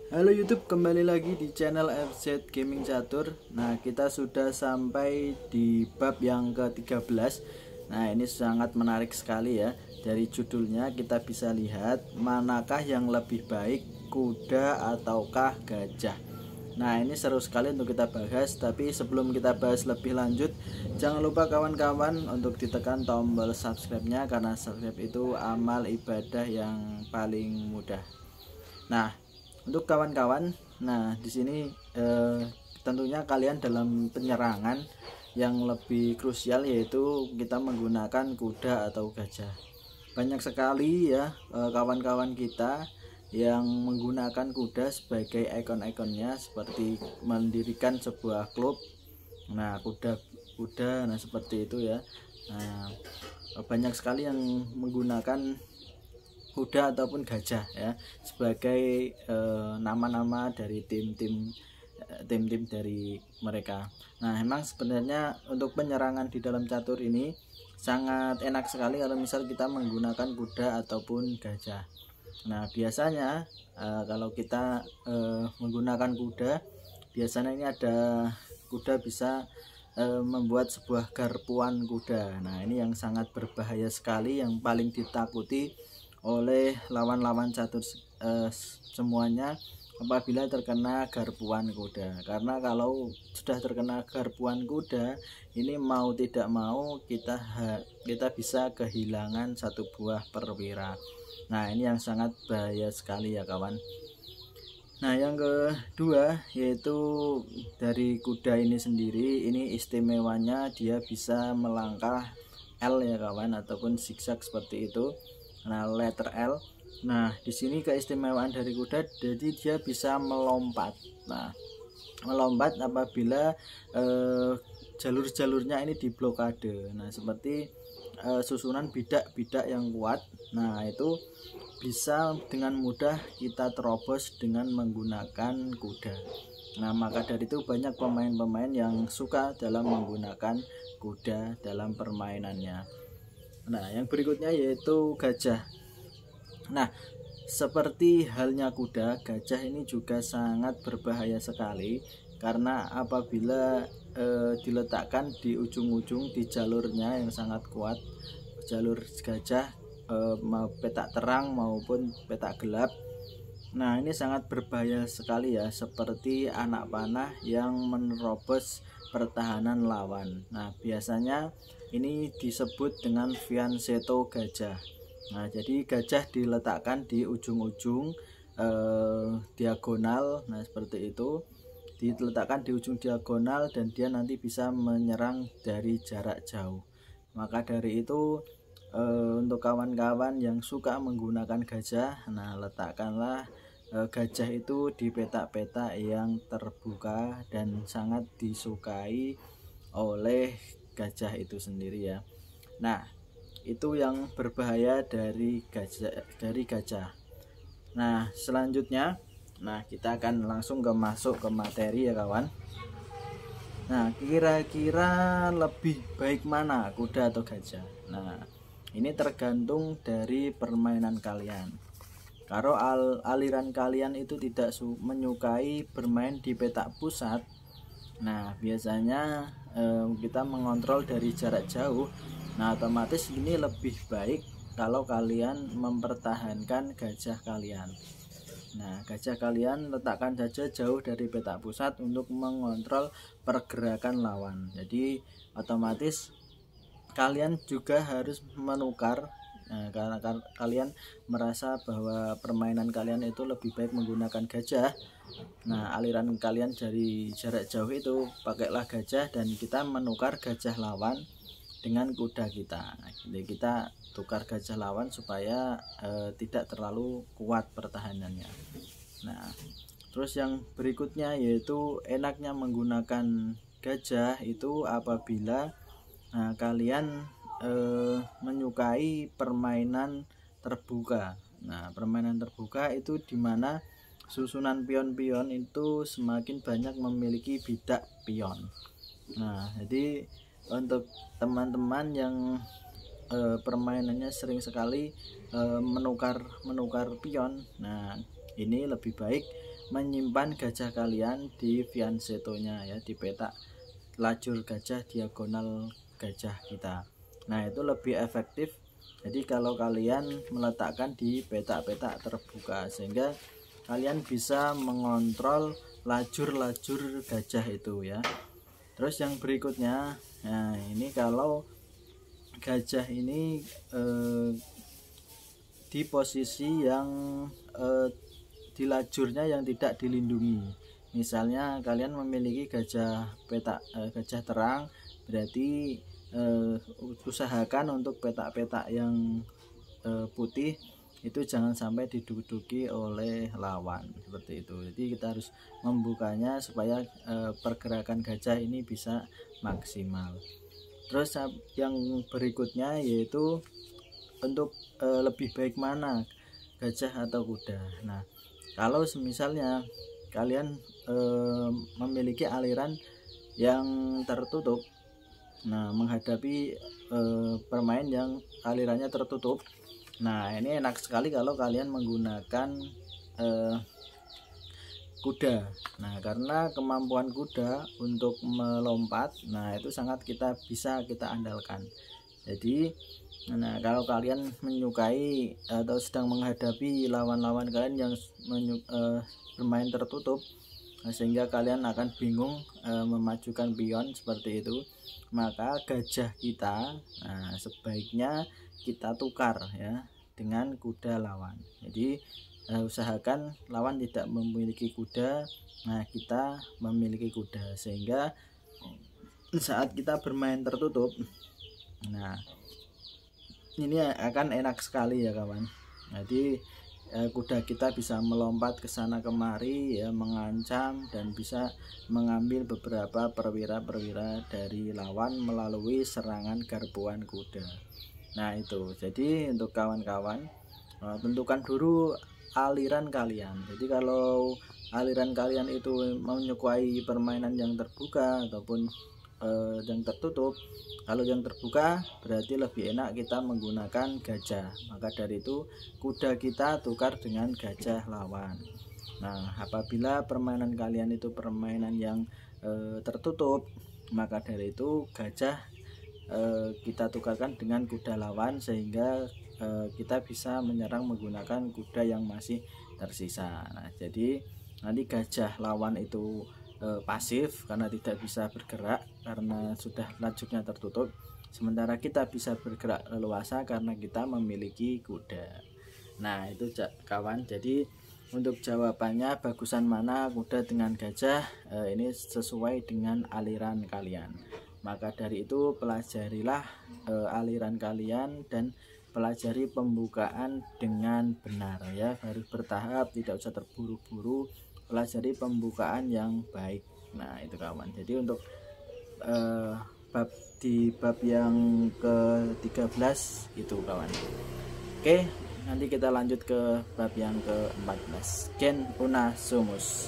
Halo YouTube, kembali lagi di channel FZ Gaming Catur. Nah, kita sudah sampai di bab yang ke-13. Nah, ini sangat menarik sekali ya. Dari judulnya kita bisa lihat manakah yang lebih baik, kuda ataukah gajah. Nah, ini seru sekali untuk kita bahas. Tapi sebelum kita bahas lebih lanjut, jangan lupa kawan-kawan untuk ditekan tombol subscribe-nya, karena subscribe itu amal ibadah yang paling mudah. Nah, untuk kawan-kawan, di sini tentunya kalian dalam penyerangan yang lebih krusial yaitu kita menggunakan kuda atau gajah. Banyak sekali ya kawan-kawan kita yang menggunakan kuda sebagai ikon-ikonnya, seperti mendirikan sebuah klub. Nah, kuda seperti itu ya. Nah, banyak sekali yang menggunakan kuda ataupun gajah ya sebagai nama-nama dari tim-tim dari mereka. Nah, memang sebenarnya untuk penyerangan di dalam catur ini sangat enak sekali kalau misal kita menggunakan kuda ataupun gajah. Nah, biasanya kalau kita menggunakan kuda, biasanya ini ada kuda bisa membuat sebuah garpuan kuda. Nah, ini yang sangat berbahaya sekali, yang paling ditakuti oleh lawan-lawan catur semuanya apabila terkena garpuan kuda. Karena kalau sudah terkena garpuan kuda, ini mau tidak mau kita bisa kehilangan satu buah perwira. Nah, ini yang sangat bahaya sekali ya kawan. Nah, yang kedua yaitu dari kuda ini sendiri, ini istimewanya dia bisa melangkah L ya kawan, ataupun zigzag seperti itu. Nah, letter L. Nah, di sini keistimewaan dari kuda, jadi dia bisa melompat. Nah, melompat apabila jalur-jalurnya ini diblokade. Nah, seperti susunan bidak-bidak yang kuat. Nah, itu bisa dengan mudah kita terobos dengan menggunakan kuda. Nah, maka dari itu banyak pemain-pemain yang suka dalam menggunakan kuda dalam permainannya. Nah, yang berikutnya yaitu gajah. Nah, seperti halnya kuda, gajah ini juga sangat berbahaya sekali, karena apabila diletakkan di ujung-ujung di jalurnya yang sangat kuat, jalur gajah mau petak terang maupun petak gelap. Nah, ini sangat berbahaya sekali ya, seperti anak panah yang menerobos pertahanan lawan. Nah, biasanya ini disebut dengan fianchetto gajah. Nah, jadi gajah diletakkan di ujung-ujung diagonal. Nah, seperti itu, diletakkan di ujung diagonal dan dia nanti bisa menyerang dari jarak jauh. Maka dari itu untuk kawan-kawan yang suka menggunakan gajah, nah letakkanlah gajah itu di petak-petak yang terbuka dan sangat disukai oleh gajah itu sendiri ya. Nah, itu yang berbahaya dari gajah. Nah, selanjutnya kita akan langsung masuk ke materi ya kawan. Nah, kira-kira lebih baik mana, kuda atau gajah? Nah, ini tergantung dari permainan kalian. Kalau aliran kalian itu tidak menyukai bermain di petak pusat, nah biasanya kita mengontrol dari jarak jauh. Nah, otomatis ini lebih baik kalau kalian mempertahankan gajah kalian. Nah, gajah kalian letakkan saja jauh dari petak pusat untuk mengontrol pergerakan lawan. Jadi otomatis kalian juga harus menukar. Nah, karena kalian merasa bahwa permainan kalian itu lebih baik menggunakan gajah. Nah, aliran kalian dari jarak jauh itu pakailah gajah, dan kita menukar gajah lawan dengan kuda kita. Jadi kita tukar gajah lawan supaya tidak terlalu kuat pertahanannya. Nah, terus yang berikutnya yaitu enaknya menggunakan gajah itu apabila kalian menyukai permainan terbuka. Nah, permainan terbuka itu dimana susunan pion-pion itu semakin banyak memiliki bidak pion. Nah, jadi untuk teman-teman yang permainannya sering sekali menukar pion, nah ini lebih baik menyimpan gajah kalian di fianchetto-nya ya, di peta lajur gajah, diagonal gajah kita. Nah itu lebih efektif. Jadi kalau kalian meletakkan di petak-petak terbuka, sehingga kalian bisa mengontrol lajur-lajur gajah itu ya. Terus yang berikutnya, nah ini kalau gajah ini di posisi yang di lajurnya yang tidak dilindungi. Misalnya kalian memiliki gajah gajah terang, berarti usahakan untuk petak-petak yang putih itu jangan sampai diduduki oleh lawan seperti itu. Jadi kita harus membukanya supaya pergerakan gajah ini bisa maksimal. Terus yang berikutnya yaitu untuk lebih baik mana, gajah atau kuda. Nah kalau misalnya kalian memiliki aliran yang tertutup, nah menghadapi permain yang alirannya tertutup, nah ini enak sekali kalau kalian menggunakan kuda. Nah karena kemampuan kuda untuk melompat, nah itu sangat bisa kita andalkan. Jadi nah kalau kalian menyukai atau sedang menghadapi lawan-lawan kalian yang bermain tertutup, sehingga kalian akan bingung memajukan pion seperti itu, maka gajah kita sebaiknya kita tukar ya dengan kuda lawan. Jadi usahakan lawan tidak memiliki kuda, nah kita memiliki kuda, sehingga saat kita bermain tertutup, nah ini akan enak sekali ya kawan. Jadi kuda kita bisa melompat ke sana kemari ya, mengancam dan bisa mengambil beberapa perwira-perwira dari lawan melalui serangan garbuan kuda. Nah itu, jadi untuk kawan-kawan tentukan dulu aliran kalian. Jadi kalau aliran kalian itu menyukai permainan yang terbuka ataupun yang tertutup, kalau yang terbuka berarti lebih enak kita menggunakan gajah, maka dari itu kuda kita tukar dengan gajah lawan. Nah apabila permainan kalian itu permainan yang tertutup, maka dari itu gajah kita tukarkan dengan kuda lawan, sehingga kita bisa menyerang menggunakan kuda yang masih tersisa. Nah jadi nanti gajah lawan itu pasif karena tidak bisa bergerak karena sudah lajurnya tertutup, sementara kita bisa bergerak leluasa karena kita memiliki kuda. Nah itu kawan, jadi untuk jawabannya bagusan mana kuda dengan gajah, ini sesuai dengan aliran kalian. Maka dari itu pelajarilah aliran kalian dan pelajari pembukaan dengan benar ya, harus bertahap, tidak usah terburu-buru, pelajari pembukaan yang baik. Nah itu kawan, jadi untuk bab yang ke-13 itu kawan. Oke, nanti kita lanjut ke bab yang ke-14, Gen Una Sumus.